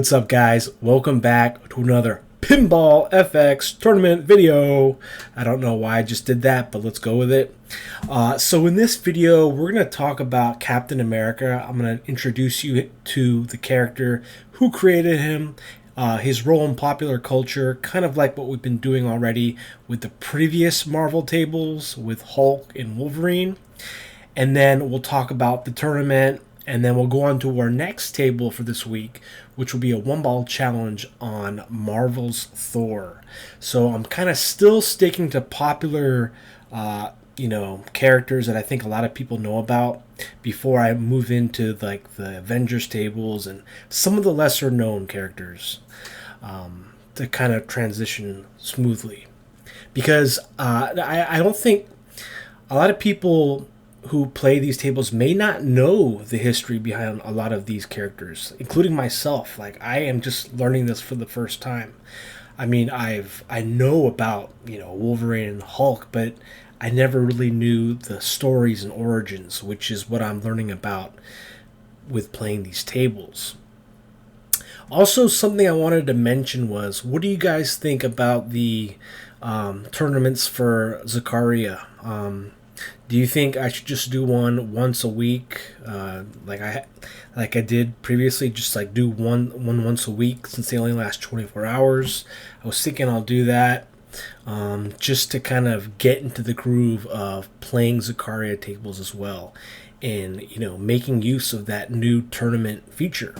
What's up, guys? Welcome back to another Pinball FX tournament video. I don't know why I just did that, but let's go with it. So in this video, we're going to talk about Captain America. I'm going to introduce you to the character, who created him, his role in popular culture, kind of like what we've been doing already with the previous Marvel tables with Hulk and Wolverine. And then we'll talk about the tournament, and then we'll go on to our next table for this week, which will be a one-ball challenge on Marvel's Thor. So I'm kind of still sticking to popular, characters that I think a lot of people know about before I move into like the Avengers tables and some of the lesser-known characters to kind of transition smoothly. Because I don't think a lot of people who play these tables may not know the history behind a lot of these characters, including myself. Like, I am just learning this for the first time. I mean, I know about, Wolverine and Hulk, but I never really knew the stories and origins, which is what I'm learning about with playing these tables. Also, something I wanted to mention was, what do you guys think about the tournaments for Zakaria? Do you think I should just do one once a week, like I did previously? Just like do one once a week, since they only last 24 hours. I was thinking I'll do that, just to kind of get into the groove of playing Zakaria tables as well, and making use of that new tournament feature.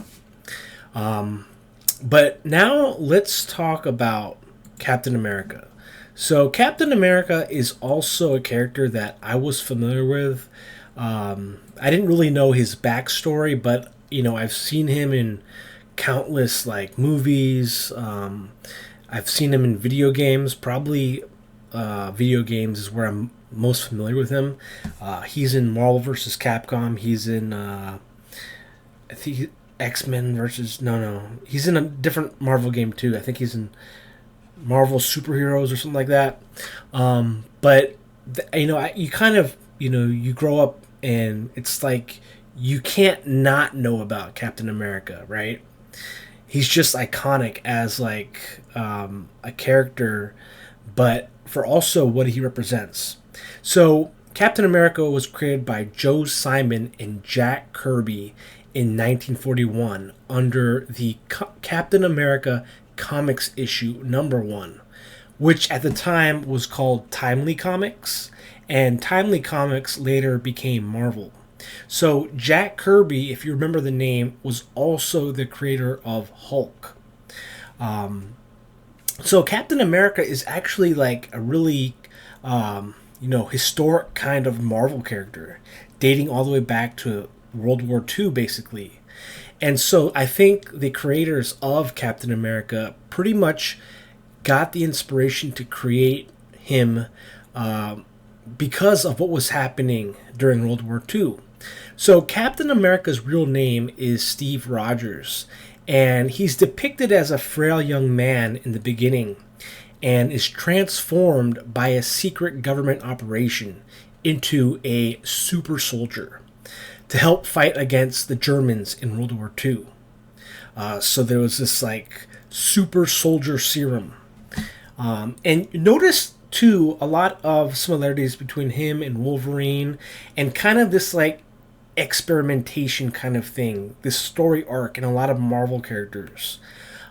But now let's talk about Captain America. So Captain America is also a character that I was familiar with. I didn't really know his backstory, but I've seen him in countless movies. I've seen him in video games. Probably video games is where I'm most familiar with him. He's in Marvel vs. Capcom. He's in I think X-Men versus no. He's in a different Marvel game too. I think he's in Marvel Superheroes or something like that. But you kind of you grow up and it's like you can't not know about Captain America, right? He's just iconic as a character, but for also what he represents. So Captain America was created by Joe Simon and Jack Kirby in 1941 under the Captain America Comics issue #1, which at the time was called Timely Comics, and Timely Comics later became Marvel. So Jack Kirby, if you remember the name, was also the creator of Hulk. So Captain America is actually like a really historic kind of Marvel character, dating all the way back to World War II, basically. And so I think the creators of Captain America pretty much got the inspiration to create him because of what was happening during World War II. So Captain America's real name is Steve Rogers, and he's depicted as a frail young man in the beginning and is transformed by a secret government operation into a super soldier to help fight against the Germans in World War II. So there was this super soldier serum. And notice too a lot of similarities between him and Wolverine, and kind of this experimentation kind of thing, this story arc in a lot of Marvel characters.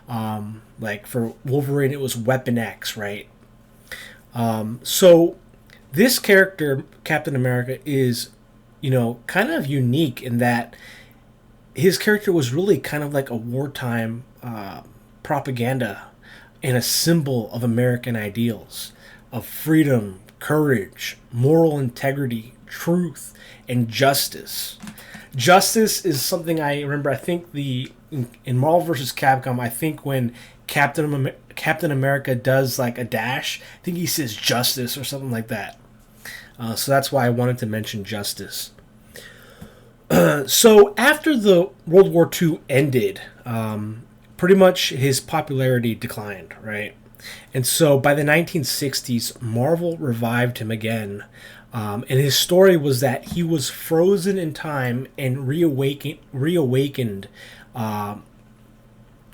For Wolverine it was Weapon X, right? So this character, Captain America, is kind of unique in that his character was really kind of like a wartime propaganda and a symbol of American ideals of freedom, courage, moral integrity, truth, and justice. Justice is something I remember. I think in Marvel vs. Capcom, I think when Captain America does a dash, I think he says justice or something like that. So that's why I wanted to mention justice. So after the World War II ended, pretty much his popularity declined, right? And so by the 1960s, Marvel revived him again. And his story was that he was frozen in time and reawakened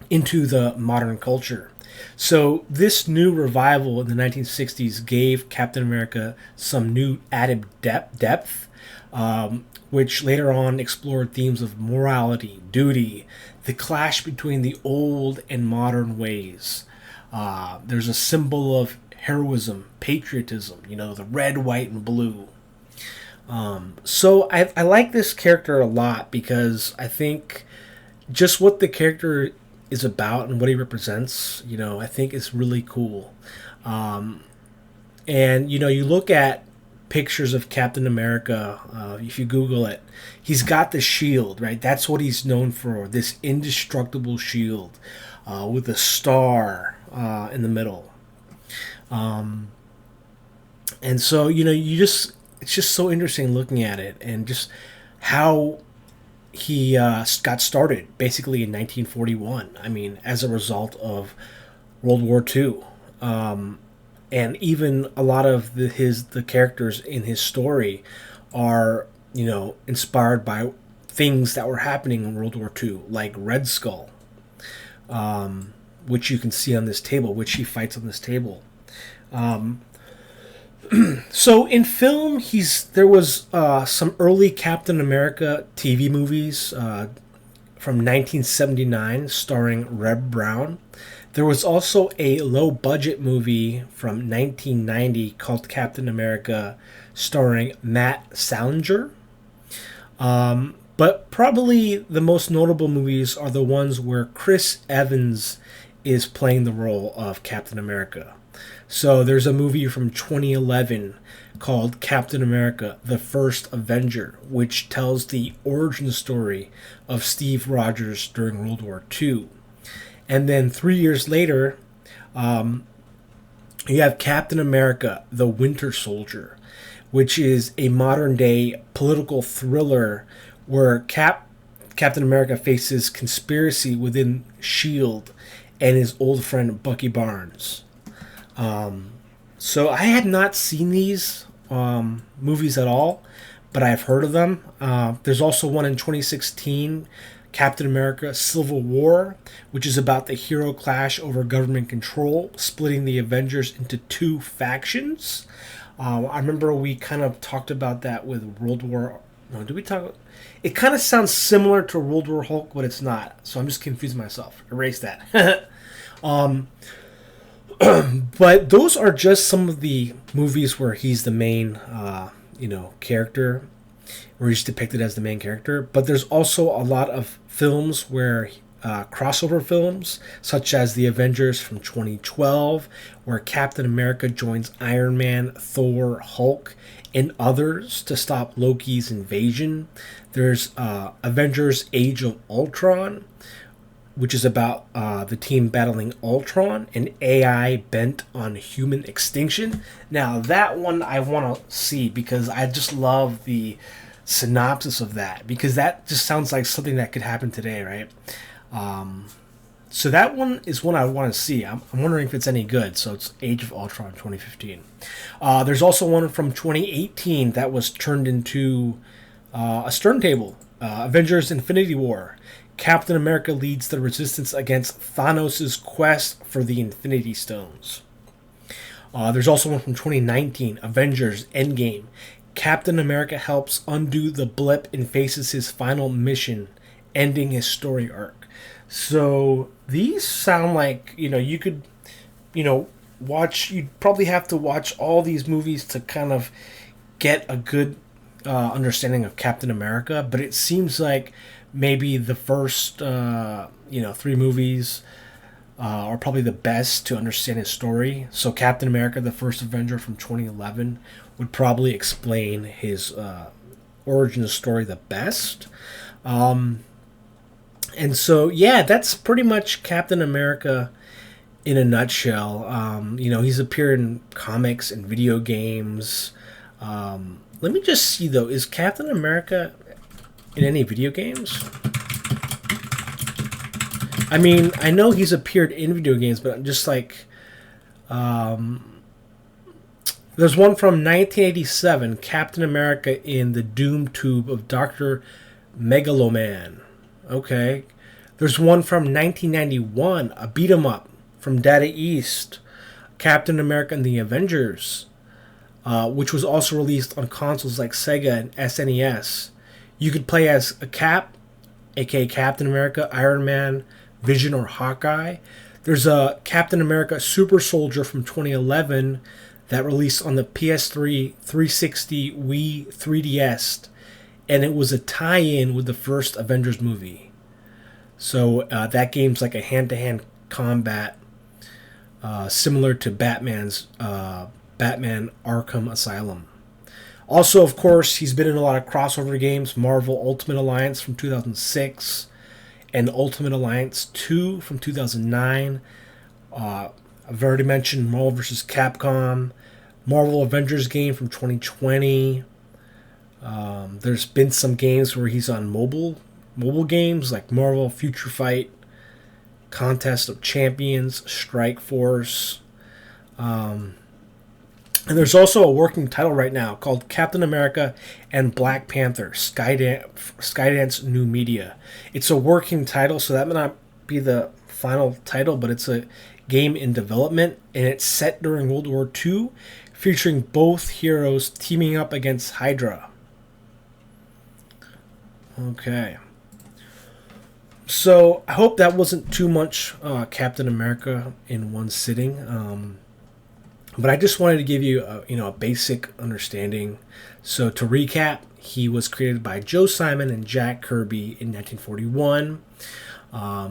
into the modern culture. So this new revival in the 1960s gave Captain America some new added depth, which later on explored themes of morality, duty, the clash between the old and modern ways. There's a symbol of heroism, patriotism, the red, white, and blue. So I like this character a lot because I think just what the character is about and what he represents, I think is really cool. And you look at pictures of Captain America. If you Google it, he's got the shield, right? That's what he's known for. This indestructible shield with a star in the middle. And so it's just so interesting looking at it and just how he got started basically in 1941. I mean, as a result of World War II, and even a lot of the characters in his story are inspired by things that were happening in World War II, like Red Skull, which you can see on this table, which he fights on this table. So in film, there was some early Captain America TV movies from 1979 starring Reb Brown. There was also a low-budget movie from 1990 called Captain America starring Matt Salinger. But probably the most notable movies are the ones where Chris Evans is playing the role of Captain America. So there's a movie from 2011 called Captain America: The First Avenger, which tells the origin story of Steve Rogers during World War II. And then 3 years later, you have Captain America: The Winter Soldier, which is a modern-day political thriller where Captain America faces conspiracy within S.H.I.E.L.D. and his old friend Bucky Barnes. So I had not seen these movies at all, but I've heard of them. There's also one in 2016, Captain America: Civil War, which is about the hero clash over government control, splitting the Avengers into two factions. I remember we kind of talked about that with World War... No, did we talk... It kind of sounds similar to World War Hulk, but it's not. So I'm just confusing myself. Erase that. But those are just some of the movies where he's the main, character, where he's depicted as the main character. But there's also a lot of films where crossover films, such as The Avengers from 2012, where Captain America joins Iron Man, Thor, Hulk, and others to stop Loki's invasion. There's Avengers: Age of Ultron, which is about the team battling Ultron, an AI bent on human extinction. Now, that one I want to see because I just love the synopsis of that, because that just sounds like something that could happen today, right? So that one is one I want to see. I'm wondering if it's any good. So it's Age of Ultron 2015. There's also one from 2018 that was turned into a stern table, Avengers: Infinity War. Captain America leads the resistance against Thanos' quest for the Infinity Stones. There's also one from 2019, Avengers: Endgame. Captain America helps undo the blip and faces his final mission, ending his story arc. So these sound like, you could, watch, you'd probably have to watch all these movies to kind of get a good understanding of Captain America, but it seems like maybe the first, 3 movies are probably the best to understand his story. So Captain America: The First Avenger from 2011 would probably explain his origin story the best. And so, yeah, that's pretty much Captain America in a nutshell. He's appeared in comics and video games. Let me just see, though. Is Captain America in any video games? I mean, I know he's appeared in video games, but I'm just like... there's one from 1987, Captain America in the Doom Tube of Dr. Megaloman. Okay. There's one from 1991, a beat 'em up from Data East, Captain America and the Avengers, which was also released on consoles like Sega and SNES. You could play as a Cap, aka Captain America, Iron Man, Vision, or Hawkeye. There's a Captain America Super Soldier from 2011 that released on the PS3, 360, Wii, 3DS, and it was a tie-in with the first Avengers movie. So that game's like a hand-to-hand combat, similar to Batman's Batman Arkham Asylum. Also, of course, he's been in a lot of crossover games: Marvel Ultimate Alliance from 2006 and Ultimate Alliance 2 from 2009. I've already mentioned Marvel vs. Capcom, Marvel Avengers game from 2020. There's been some games where he's on mobile games like Marvel Future Fight, Contest of Champions, Strike Force. And there's also a working title right now called Captain America and Black Panther, Skydance New Media. It's a working title, so that may not be the final title, but it's a game in development, and it's set during World War II, featuring both heroes teaming up against Hydra. Okay. So I hope that wasn't too much Captain America in one sitting. But I just wanted to give you a basic understanding. So to recap, he was created by Joe Simon and Jack Kirby in 1941.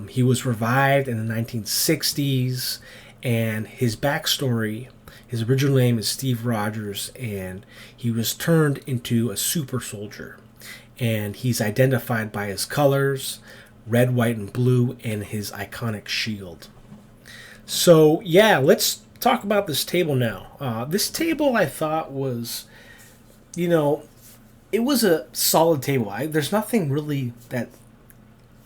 He was revived in the 1960s, and his backstory, his original name is Steve Rogers, and he was turned into a super soldier. And he's identified by his colors, red, white, and blue, and his iconic shield. So yeah, let's talk about this table now. This table I thought was, it was a solid table. There's nothing really that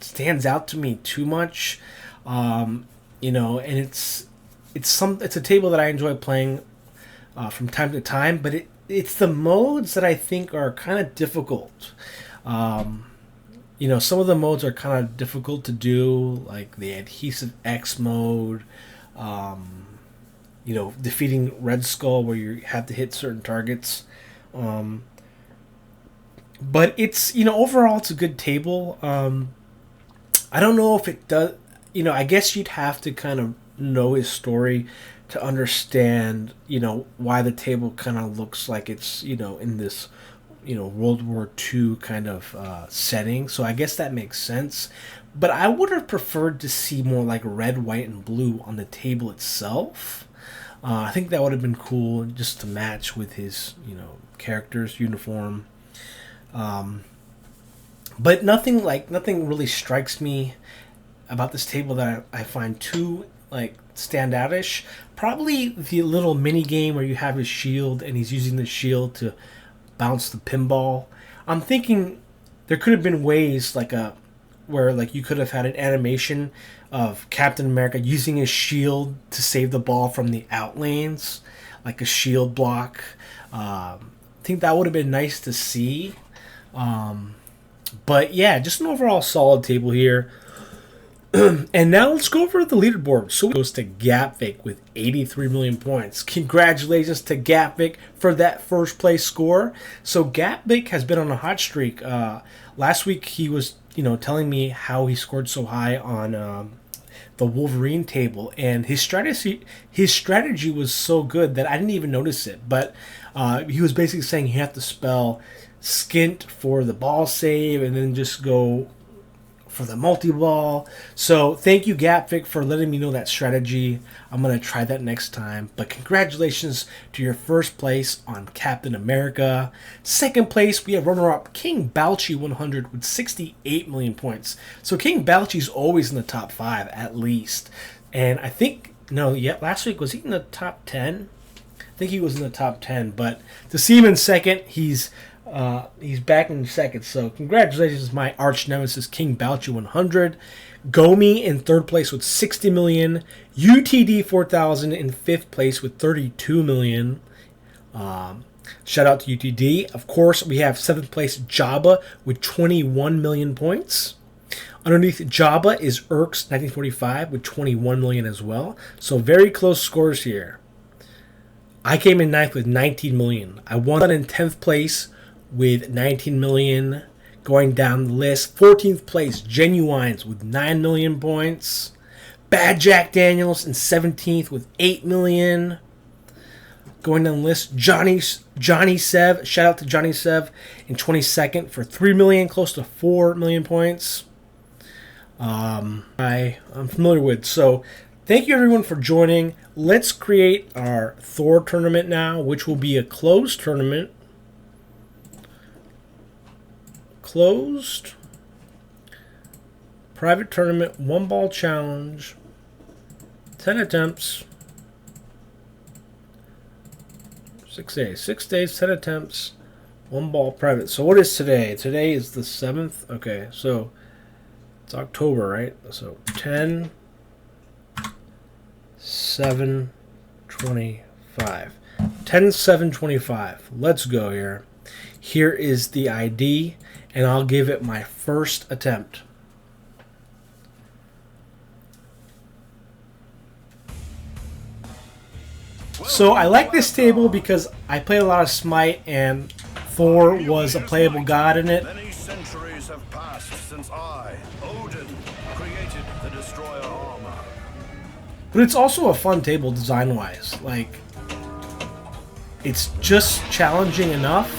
stands out to me too much, and it's a table that I enjoy playing from time to time. But it's the modes that I think are kind of difficult. Some of the modes are kind of difficult to do, like the Adhesive X mode. Defeating Red Skull, where you have to hit certain targets. But it's, overall it's a good table. I don't know if it does, I guess you'd have to kind of know his story to understand, why the table kind of looks like it's, in this, World War II kind of setting. So I guess that makes sense. But I would have preferred to see more like red, white, and blue on the table itself. I think that would have been cool just to match with his, character's uniform. But nothing really strikes me about this table that I find too standoutish. Probably the little mini game where you have his shield and he's using the shield to bounce the pinball. I'm thinking there could have been ways where you could have had an animation of Captain America using his shield to save the ball from the out lanes, like a shield block. I think that would have been nice to see. But yeah, just an overall solid table here. And now let's go over the leaderboard. So it goes to Gapvik with 83 million points. Congratulations to Gapvik for that first place score. So Gapvik has been on a hot streak. Last week he was, telling me how he scored so high on the Wolverine table, and his strategy was so good that I didn't even notice it. But he was basically saying you have to spell skint for the ball save and then just go for the multi-ball. So thank you, Gapvik, for letting me know that strategy. I'm going to try that next time. But congratulations to your first place on Captain America. Second place, we have runner-up King Balchi 100 with 68 million points. So King Balchi's always in the top 5 at least. And I think, last week, was he in the top 10? I think he was in the top 10. But to see him in second, he's back in second, so congratulations, my arch nemesis King Balchi 100. Gomi in third place with 60 million. UTD 4000 in fifth place with 32 million. Shout out to UTD. Of course, we have seventh place Jabba with 21 million points. Underneath Jabba is Erks 1945 with 21 million as well. So very close scores here. I came in 9th with 19 million. I won in 10th place with 19 million. Going down the list, 14th place, Genuines with 9 million points. Bad Jack Daniels in 17th with 8 million. Going down the list, Johnny Sev, shout out to Johnny Sev in 22nd for 3 million, close to 4 million points. I'm familiar with. So thank you everyone for joining. Let's create our Thor tournament now, which will be a closed tournament. Closed. Private tournament, 1 ball challenge. 10 attempts. 6 days. 6 days, 10 attempts. 1 ball private. So what is today? Today is the 7th. Okay, so it's October, right? So 10, 7, 25. 10, 7, 25. Let's go here. Here is the ID, and I'll give it my first attempt. So I like this table because I played a lot of Smite, and Thor was a playable god in it. Many centuries have passed since I, Odin, created the destroyer armor. But it's also a fun table design-wise. Like, it's just challenging enough.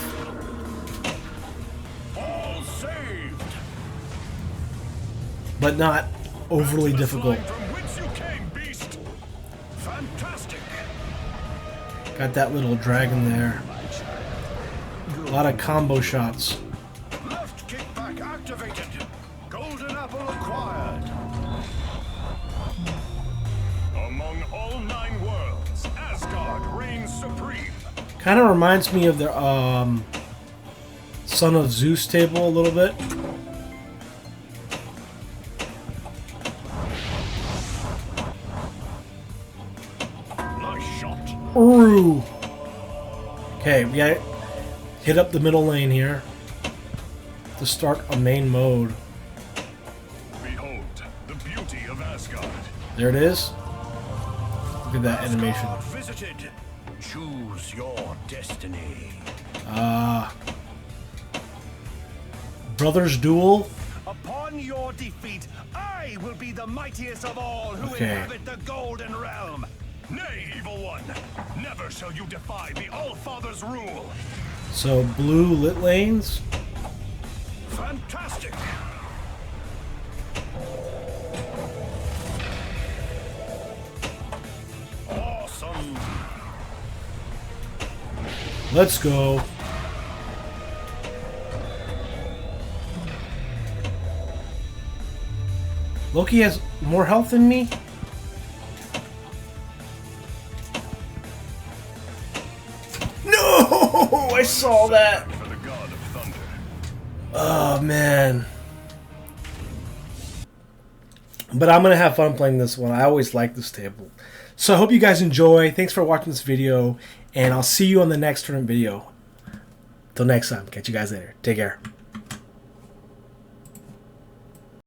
All saved. But not overly difficult. From whence you came, beast. Fantastic. Got that little dragon there. A lot of combo shots. Left kickback activated. Golden apple acquired. Among all 9 worlds, Asgard reigns supreme. Kind of reminds me of the Son of Zeus table a little bit. Nice shot. Ooh. Okay, we got hit up the middle lane here to start a main mode. Behold the beauty of Asgard. There it is. Look at that animation. Asgard visited. Choose your destiny. Brothers Duel. Upon your defeat, I will be the mightiest of all who Okay. inhabit the Golden Realm. Nay, evil one, never shall you defy the All-Father's rule. So blue lit lanes. Fantastic. Awesome. Let's go. Loki has more health than me? No! I saw that. For the god of thunder. Oh, man. But I'm going to have fun playing this one. I always like this table. So I hope you guys enjoy. Thanks for watching this video. And I'll see you on the next tournament video. Till next time. Catch you guys later. Take care.